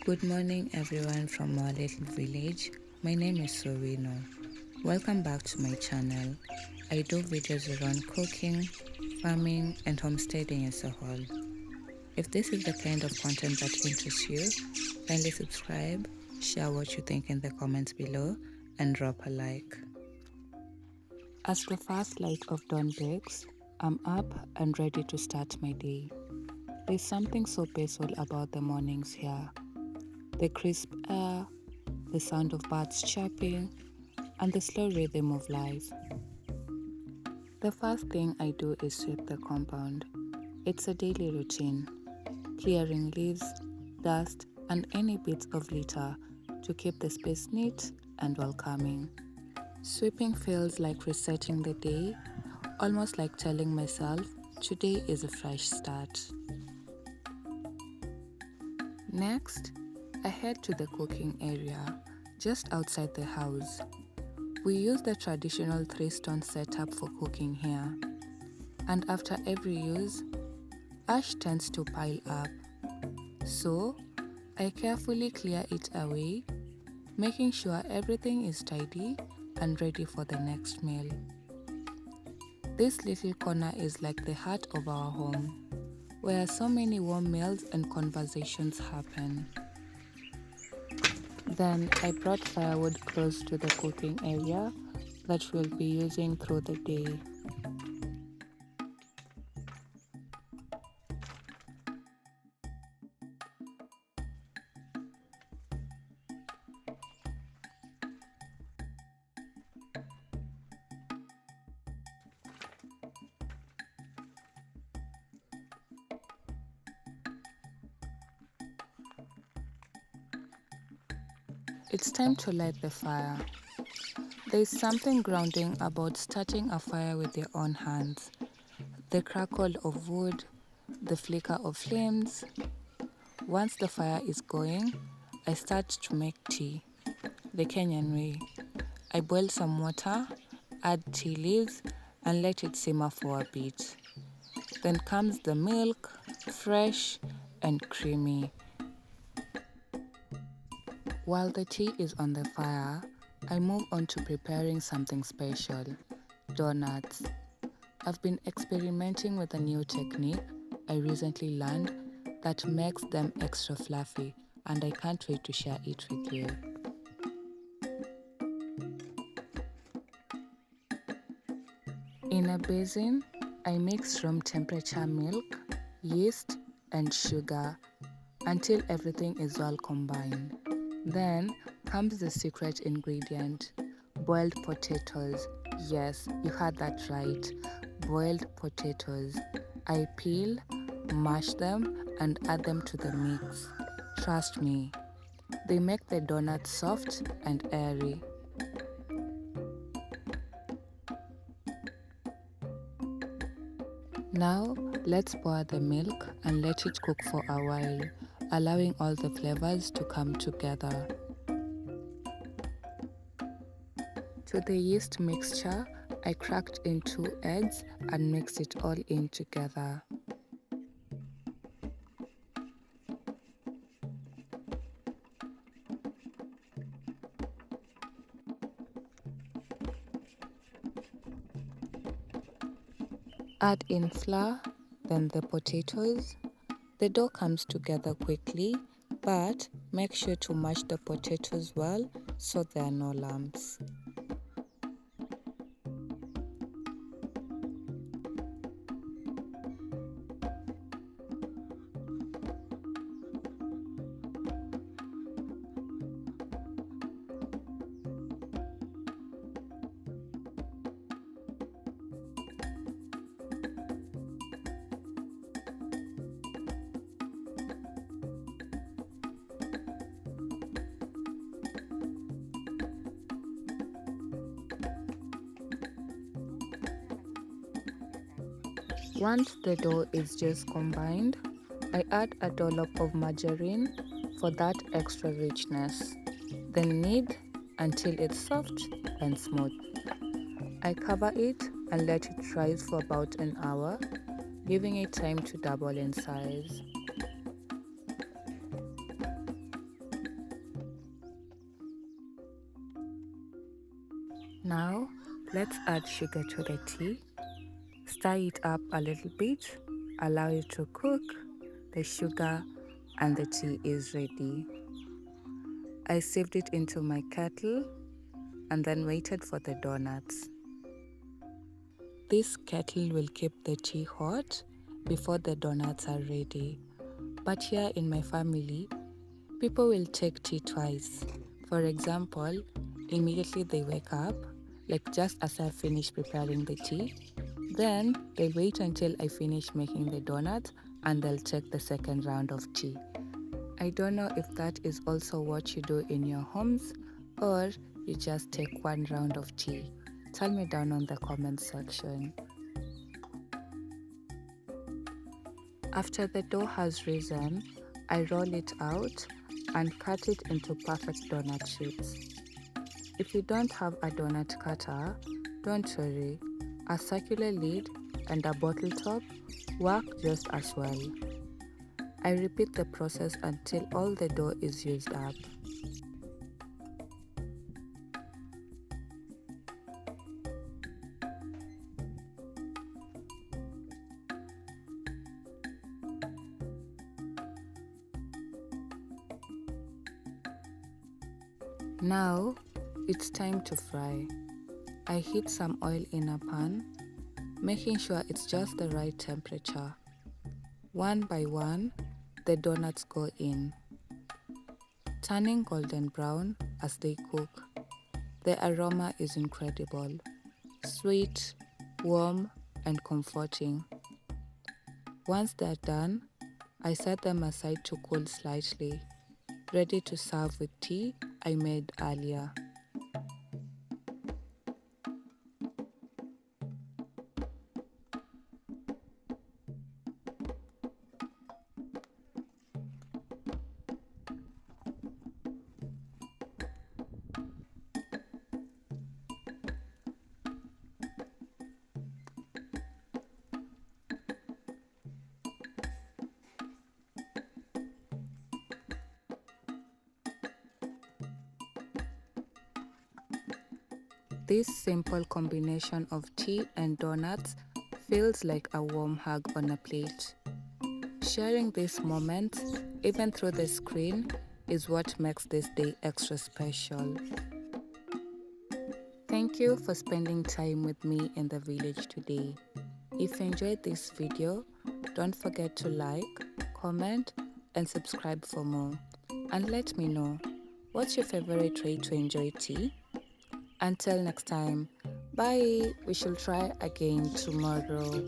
Good morning, everyone from our little village. My name is Sorino. Welcome back to my channel. I do videos around cooking, farming, and homesteading as a whole. If this is the kind of content that interests you, kindly subscribe, share what you think in the comments below, and drop a like. As the first light of dawn breaks, I'm up and ready to start my day. There's something so peaceful about the mornings here. The crisp air, the sound of birds chirping, and the slow rhythm of life. The first thing I do is sweep the compound. It's a daily routine, clearing leaves, dust, and any bits of litter to keep the space neat and welcoming. Sweeping feels like resetting the day, almost like telling myself today is a fresh start. Next, I head to the cooking area, just outside the house. We use the traditional 3-stone setup for cooking here, and after every use, ash tends to pile up. So, I carefully clear it away, making sure everything is tidy and ready for the next meal. This little corner is like the heart of our home, where so many warm meals and conversations happen. Then I brought firewood close to the cooking area that we'll be using through the day. It's time to light the fire. There's something grounding about starting a fire with your own hands. The crackle of wood, the flicker of flames. Once the fire is going, I start to make tea, the Kenyan way. I boil some water, add tea leaves, and let it simmer for a bit. Then comes the milk, fresh and creamy. While the tea is on the fire, I move on to preparing something special, doughnuts. I've been experimenting with a new technique I recently learned that makes them extra fluffy, and I can't wait to share it with you. In a basin, I mix room temperature milk, yeast, and sugar until everything is well combined. Then comes the secret ingredient, boiled potatoes. Yes, you heard that right, boiled potatoes. I peel, mash them, and add them to the mix. Trust me, they make the donuts soft and airy. Now, let's pour the milk and let it cook for a while, allowing all the flavors to come together. To the yeast mixture, I cracked in 2 eggs and mixed it all in together. Add in flour, then the potatoes. The dough comes together quickly, but make sure to mash the potatoes well so there are no lumps. Once the dough is just combined, I add a dollop of margarine for that extra richness. Then knead until it's soft and smooth. I cover it and let it rise for about an hour, giving it time to double in size. Now, let's add sugar to the tea. Stir it up a little bit, allow it to cook. The sugar and the tea is ready. I sieved it into my kettle and then waited for the donuts. This kettle will keep the tea hot before the donuts are ready. But here in my family, people will take tea twice. For example, immediately they wake up, like just as I finish preparing the tea, then they'll wait until I finish making the donuts and they'll take the second round of tea. I don't know if that is also what you do in your homes or you just take one round of tea. Tell me down on the comment section. After the dough has risen, I roll it out and cut it into perfect donut shapes. If you don't have a donut cutter, don't worry. A circular lid and a bottle top work just as well. I repeat the process until all the dough is used up. Now, it's time to fry. I heat some oil in a pan, making sure it's just the right temperature. One by one, the donuts go in, turning golden brown as they cook. The aroma is incredible, sweet, warm, and comforting. Once they're done, I set them aside to cool slightly, ready to serve with tea I made earlier. This simple combination of tea and donuts feels like a warm hug on a plate. Sharing this moment, even through the screen, is what makes this day extra special. Thank you for spending time with me in the village today. If you enjoyed this video, don't forget to like, comment, and subscribe for more. And let me know, what's your favorite way to enjoy tea? Until next time, bye. We shall try again tomorrow.